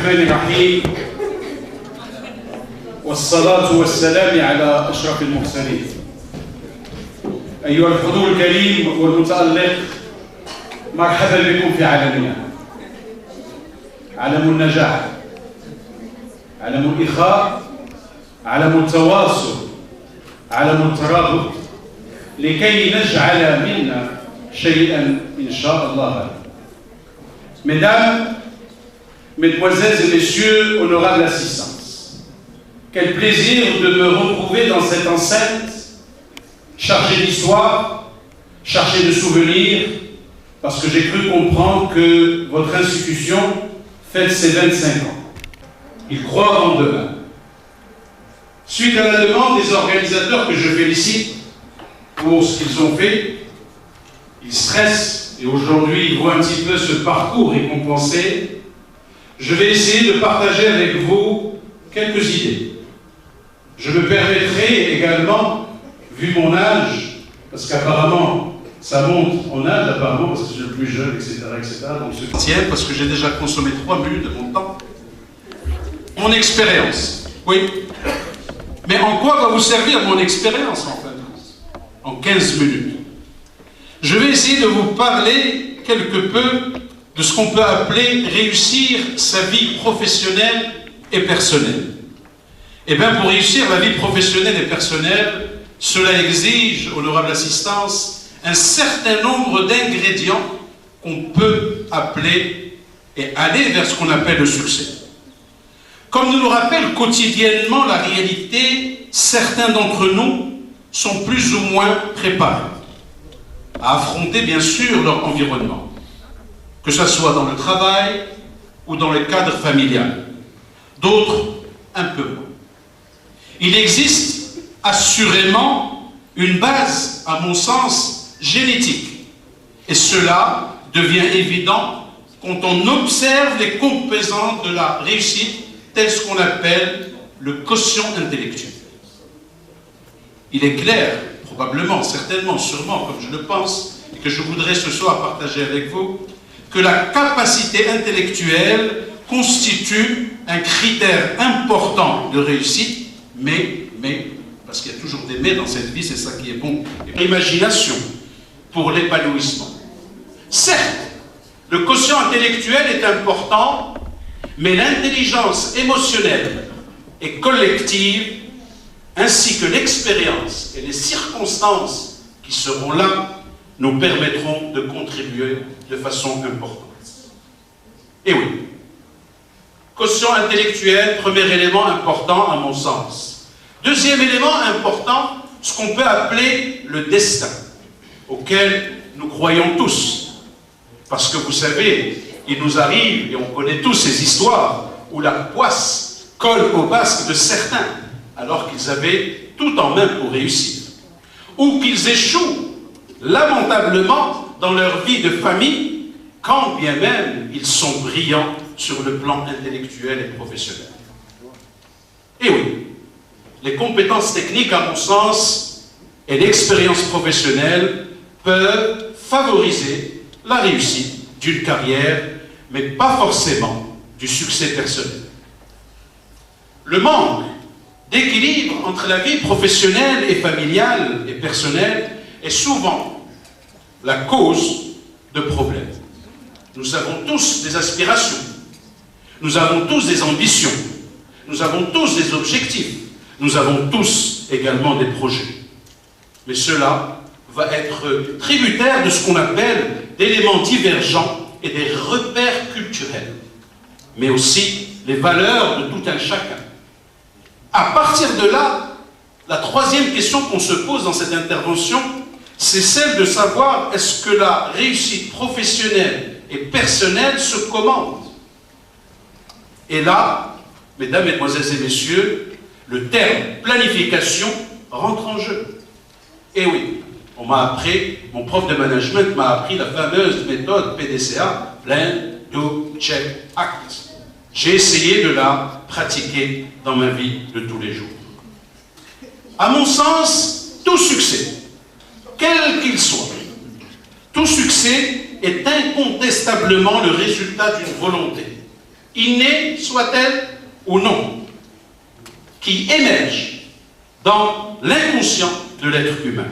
الرحمن الرحيم والصلاة والسلام على أشرف المرسلين. أيها الحضور الكريم والمتألق، مرحبا بكم في عالمنا، عالم النجاح، عالم الإخاء، عالم التواصل، عالم الترابط، لكي نجعل منا شيئا إن شاء الله. Mesdames, Mesdemoiselles et Messieurs, honorables assistants, quel plaisir de me retrouver dans cette enceinte chargée d'histoire, chargée de souvenirs, parce que j'ai cru comprendre que votre institution fête ses 25 ans. Ils croient en demain. Suite à la demande des organisateurs que je félicite pour ce qu'ils ont fait, ils stressent et aujourd'hui ils voient un petit peu ce parcours récompensé. Je vais essayer de partager avec vous quelques idées. Je me permettrai également, vu mon âge, parce qu'apparemment ça monte en âge, apparemment parce que je suis le plus jeune, etc. Donc je tiens parce que j'ai déjà consommé 3 minutes de mon temps. Mon expérience, oui. Mais en quoi va vous servir mon expérience en fait? En 15 minutes. Je vais essayer de vous parler quelque peu de ce qu'on peut appeler réussir sa vie professionnelle et personnelle. Eh bien, pour réussir la vie professionnelle et personnelle, cela exige, honorable assistance, un certain nombre d'ingrédients qu'on peut appeler et aller vers ce qu'on appelle le succès. Comme nous le rappelle quotidiennement la réalité, certains d'entre nous sont plus ou moins préparés à affronter bien sûr leur environnement, que ce soit dans le travail ou dans le cadre familial. D'autres, un peu moins. Il existe assurément une base, à mon sens, génétique. Et cela devient évident quand on observe les composantes de la réussite, tel ce qu'on appelle le quotient intellectuel. Il est clair, probablement, certainement, sûrement, comme je le pense, et que je voudrais ce soir partager avec vous, que la capacité intellectuelle constitue un critère important de réussite, mais, parce qu'il y a toujours des mais dans cette vie, c'est ça qui est bon, l'imagination pour l'épanouissement. Certes, le quotient intellectuel est important, mais l'intelligence émotionnelle et collective, ainsi que l'expérience et les circonstances qui seront là, nous permettront de contribuer de façon importante. Et oui, quotient intellectuel, premier élément important à mon sens. Deuxième élément important, ce qu'on peut appeler le destin, auquel nous croyons tous. Parce que vous savez, il nous arrive, et on connaît tous ces histoires, où la poisse colle au basque de certains, alors qu'ils avaient tout en main pour réussir. Ou qu'ils échouent lamentablement dans leur vie de famille, quand bien même ils sont brillants sur le plan intellectuel et professionnel. Et oui, les compétences techniques, à mon sens, et l'expérience professionnelle peuvent favoriser la réussite d'une carrière, mais pas forcément du succès personnel. Le manque d'équilibre entre la vie professionnelle et familiale et personnelle est souvent la cause de problèmes. Nous avons tous des aspirations, nous avons tous des ambitions, nous avons tous des objectifs, nous avons tous également des projets. Mais cela va être tributaire de ce qu'on appelle d'éléments divergents et des repères culturels, mais aussi les valeurs de tout un chacun. À partir de là, la troisième question qu'on se pose dans cette intervention, c'est celle de savoir est-ce que la réussite professionnelle et personnelle se commande. Et là, mesdames, mesdemoiselles et messieurs, le terme planification rentre en jeu. Et oui, on m'a appris, mon prof de management m'a appris la fameuse méthode PDCA, Plan, Do, Check, Act. J'ai essayé de la pratiquer dans ma vie de tous les jours. À mon sens, tout succès, quel qu'il soit, tout succès est incontestablement le résultat d'une volonté. innée soit-elle ou non, qui émerge dans l'inconscient de l'être humain.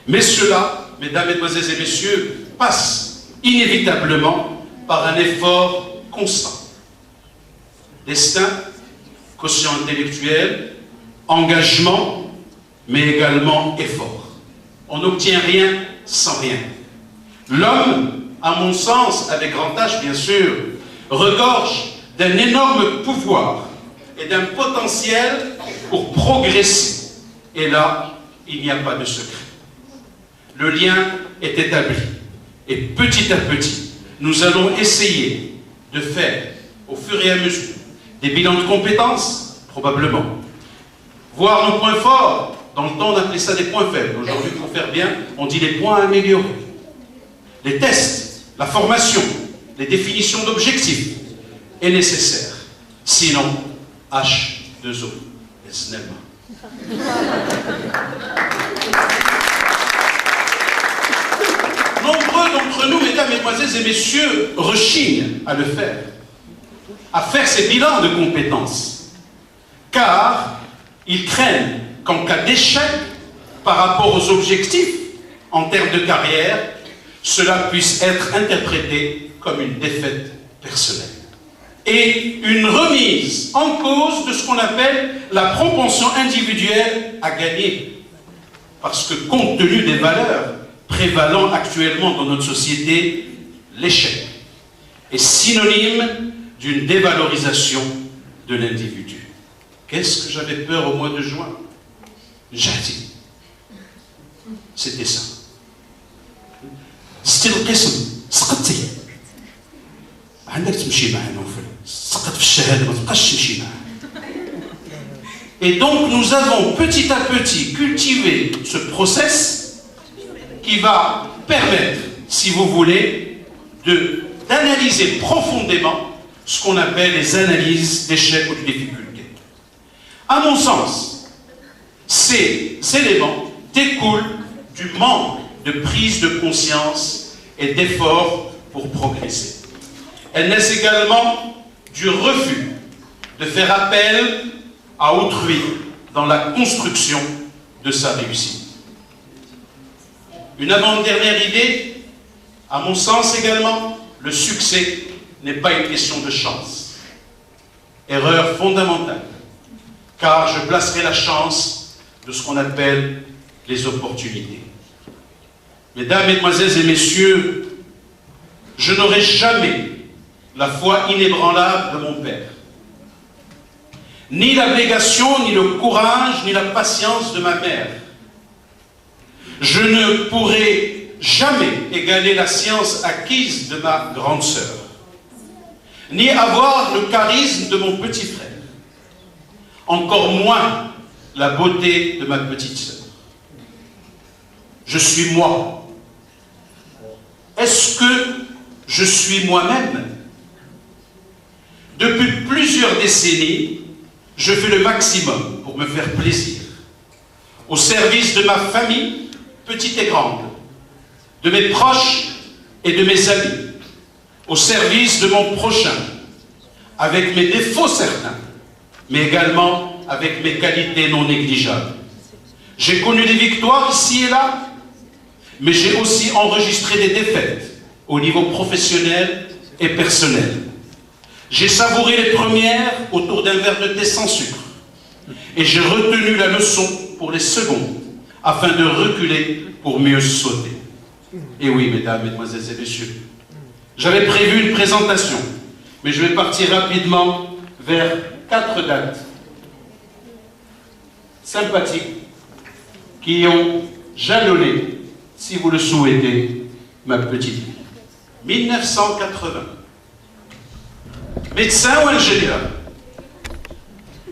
Mais cela, mesdames, mesdemoiselles et messieurs, passe inévitablement par un effort constant. Destin, quotient intellectuel, engagement, mais également effort. On n'obtient rien sans rien. L'homme, à mon sens, avec grand H bien sûr, regorge d'un énorme pouvoir et d'un potentiel pour progresser. Et là, il n'y a pas de secret. Le lien est établi. Et petit à petit, nous allons essayer de faire, au fur et à mesure, des bilans de compétences, probablement. Voir nos points forts. Dans le temps, on appelait ça des points faibles. Aujourd'hui, pour faire bien, on dit les points à améliorer. Les tests, la formation, les définitions d'objectifs est nécessaire. Sinon, H2O. Nombreux d'entre nous, mesdames, mesdemoiselles et messieurs, rechignent à le faire, à faire ces bilans de compétences, car ils craignent qu'en cas d'échec par rapport aux objectifs en termes de carrière, cela puisse être interprété comme une défaite personnelle et une remise en cause de ce qu'on appelle la propension individuelle à gagner. Parce que compte tenu des valeurs prévalant actuellement dans notre société, l'échec est synonyme d'une dévalorisation de l'individu. Qu'est-ce que j'avais peur au mois de juin? Jadi. C'était ça. C'était le قسم سقطتي. عندك تمشي معاه نوفل. سقط في الشهادة ما تبقاش تمشي معاه. Et donc nous avons petit à petit cultivé ce process qui va permettre, si vous voulez, d'analyser profondément ce qu'on appelle les analyses d'échecs ou de difficultés. À mon sens, ces éléments découlent du manque de prise de conscience et d'efforts pour progresser. Elles naissent également du refus de faire appel à autrui dans la construction de sa réussite. Une avant-dernière idée, à mon sens également, le succès n'est pas une question de chance. Erreur fondamentale, car je placerai la chance de ce qu'on appelle les opportunités. Mesdames, mesdemoiselles et messieurs, je n'aurai jamais la foi inébranlable de mon père, ni l'abnégation, ni le courage, ni la patience de ma mère. Je ne pourrai jamais égaler la science acquise de ma grande sœur, ni avoir le charisme de mon petit frère, encore moins la beauté de ma petite sœur. Je suis moi. Est-ce que je suis moi-même? Depuis plusieurs décennies, je fais le maximum pour me faire plaisir, au service de ma famille, petite et grande, de mes proches et de mes amis, au service de mon prochain, avec mes défauts certains, mais également avec mes qualités non négligeables. J'ai connu des victoires ici et là, mais j'ai aussi enregistré des défaites au niveau professionnel et personnel. J'ai savouré les premières autour d'un verre de thé sans sucre, et j'ai retenu la leçon pour les secondes, afin de reculer pour mieux sauter. Et oui, mesdames, mesdemoiselles et messieurs, j'avais prévu une présentation, mais je vais partir rapidement vers 4 dates sympathiques qui ont jalonné, si vous le souhaitez, ma petite vie. 1980. Médecin ou ingénieur?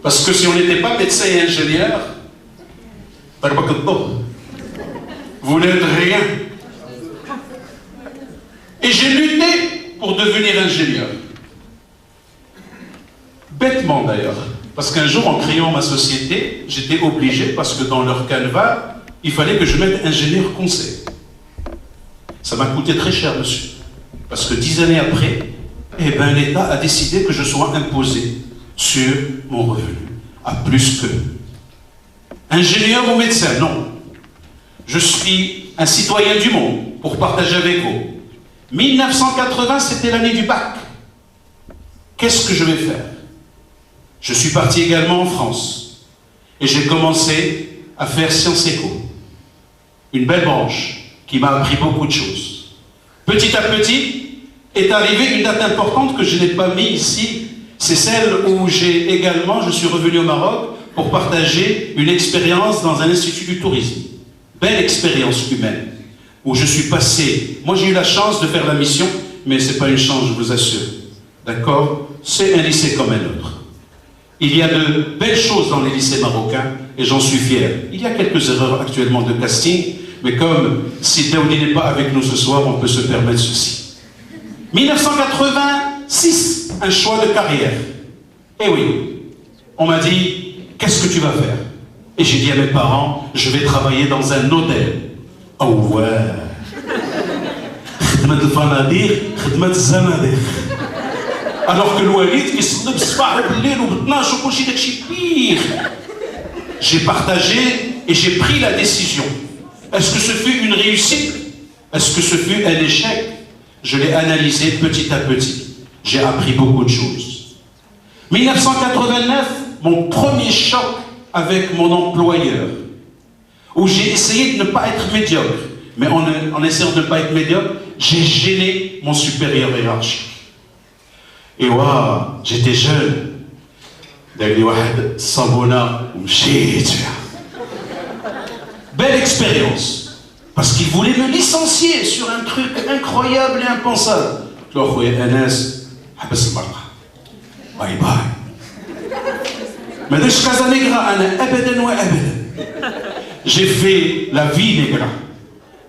Parce que si on n'était pas médecin et ingénieur, vous n'êtes rien. Et j'ai lutté pour devenir ingénieur. Bêtement d'ailleurs. Parce qu'un jour, en créant ma société, j'étais obligé, parce que dans leur canevas, il fallait que je mette ingénieur conseil. Ça m'a coûté très cher, monsieur. Parce que 10 années après, eh bien l'État a décidé que je sois imposé sur mon revenu, à plus que. Ingénieur ou médecin, non. Je suis un citoyen du monde, pour partager avec vous. 1980, c'était l'année du bac. Qu'est-ce que je vais faire? Je suis parti également en France, et j'ai commencé à faire Sciences Éco. Une belle branche qui m'a appris beaucoup de choses. Petit à petit, est arrivée une date importante que je n'ai pas mis ici. C'est celle où je suis revenu au Maroc pour partager une expérience dans un institut du tourisme. Belle expérience humaine, où je suis passé. Moi, j'ai eu la chance de faire la mission, mais ce n'est pas une chance, je vous assure. D'accord? C'est un lycée comme un autre. Il y a de belles choses dans les lycées marocains, et j'en suis fier. Il y a quelques erreurs actuellement de casting, mais comme si Daoudi n'est pas avec nous ce soir, on peut se permettre ceci. 1986, un choix de carrière. Eh oui, on m'a dit, qu'est-ce que tu vas faire? Et j'ai dit à mes parents, je vais travailler dans un hôtel. Oh ouais. Alors que le Walid, j'ai partagé et j'ai pris la décision. Est-ce que ce fut une réussite? Est-ce que ce fut un échec? Je l'ai analysé petit à petit. J'ai appris beaucoup de choses. 1989, mon premier choc avec mon employeur, où j'ai essayé de ne pas être médiocre. Mais en essayant de ne pas être médiocre, j'ai gêné mon supérieur hiérarchique. Et waouh, j'étais jeune. Belle expérience. Parce qu'il voulait me licencier sur un truc incroyable et impensable. Je lui ai dit, Anas, bye bye. J'ai fait la vie négra.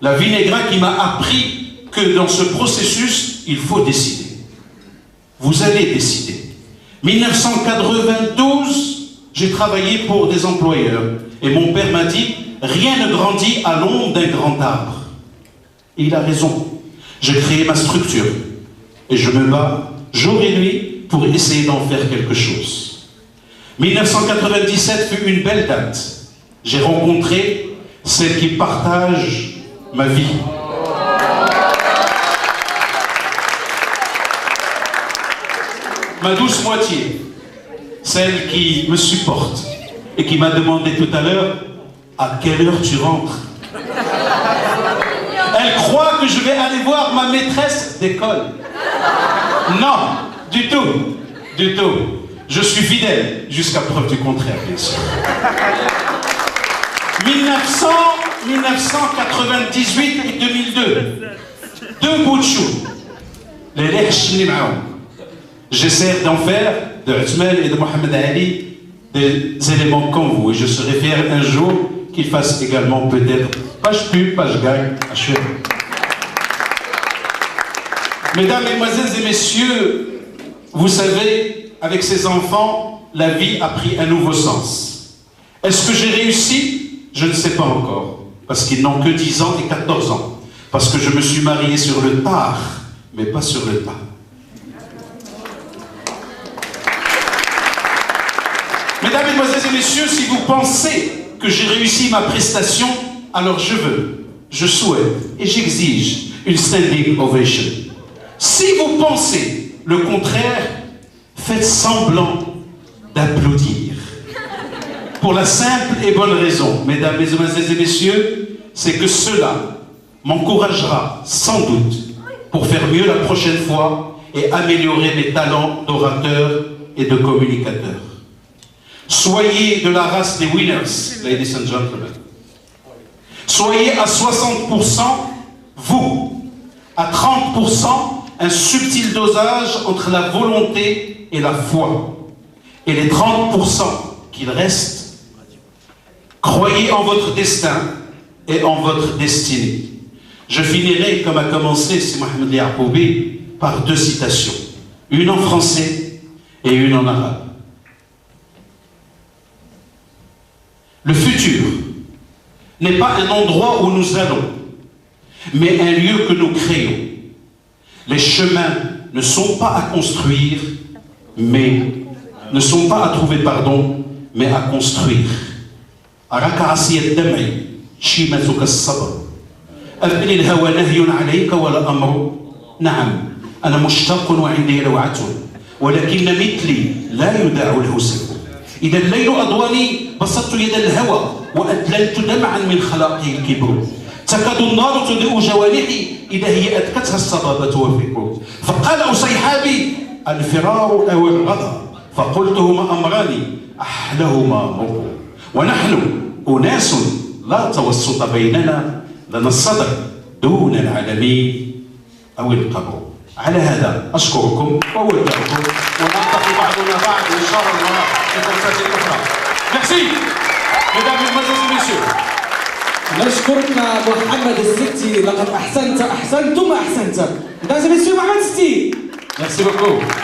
La vie négra qui m'a appris que dans ce processus, il faut décider. Vous allez décider. 1992, j'ai travaillé pour des employeurs. Et mon père m'a dit, rien ne grandit à l'ombre d'un grand arbre. Et il a raison. J'ai créé ma structure. Et je me bats jour et nuit pour essayer d'en faire quelque chose. 1997 fut une belle date. J'ai rencontré celle qui partage ma vie. Ma douce moitié, celle qui me supporte et qui m'a demandé tout à l'heure à quelle heure tu rentres. Elle croit que je vais aller voir ma maîtresse d'école. Non, du tout, du tout. Je suis fidèle jusqu'à preuve du contraire, bien sûr. 1998 et 2002, deux bouts de chou. Les lèches j'essaie d'en faire de Othmel et de Mohamed Ali des éléments comme vous. Et je serai fier un jour qu'ils fassent également peut-être page pub, page gagne à Chouet. Mesdames, Mesdemoiselles et Messieurs, vous savez, avec ces enfants, la vie a pris un nouveau sens. Est-ce que j'ai réussi? Je ne sais pas encore. Parce qu'ils n'ont que 10 ans et 14 ans. Parce que je me suis marié sur le tard, mais pas sur le tas. Mesdames, Mesdemoiselles et Messieurs, si vous pensez que j'ai réussi ma prestation, alors je souhaite et j'exige une standing ovation. Si vous pensez le contraire, faites semblant d'applaudir. Pour la simple et bonne raison, mesdames, mesdemoiselles et messieurs, c'est que cela m'encouragera sans doute pour faire mieux la prochaine fois et améliorer mes talents d'orateur et de communicateur. Soyez de la race des winners, ladies and gentlemen. Soyez à 60% vous, à 30% un subtil dosage entre la volonté et la foi. Et les 30% qu'il reste, croyez en votre destin et en votre destinée. Je finirai, comme a commencé c'est Mohamed Yaqoubi, par deux citations. Une en français et une en arabe. Le futur n'est pas un endroit où nous allons, mais un lieu que nous créons. Les chemins ne sont pas à construire, mais ne sont pas à trouver, pardon, mais à construire. أراك عصي الدمع شيمتك الصبر أبني الهوى نهي عليك ولا أمر. نعم أنا مشتاق وعندي لوعة ولكن مثلي لا يداع له سر. إذا الليل أضواني بسطت يد الهوى وأدللت دمعا من خلاقه الكبر. تكاد النار تضيء جوانحي إذا هي أدكتها الصبابة والفكر. فقال أصيحابي الفرار أو الغضب فقلتهما أمران أحلهما مر. ونحن أناس لا توسط بيننا لنا الصدر دون العالمين أو القبر. على هذا أشكركم وأودعكم ونلتقي بعضنا بعض إن شاء الله في فرصة أخرى. Merci, mesdames, mesdemoiselles et messieurs. نشكرك محمد الستي، لقد أحسنت أحسنتم أحسنت. Mesdames et messieurs, محمد الستي. Merci beaucoup.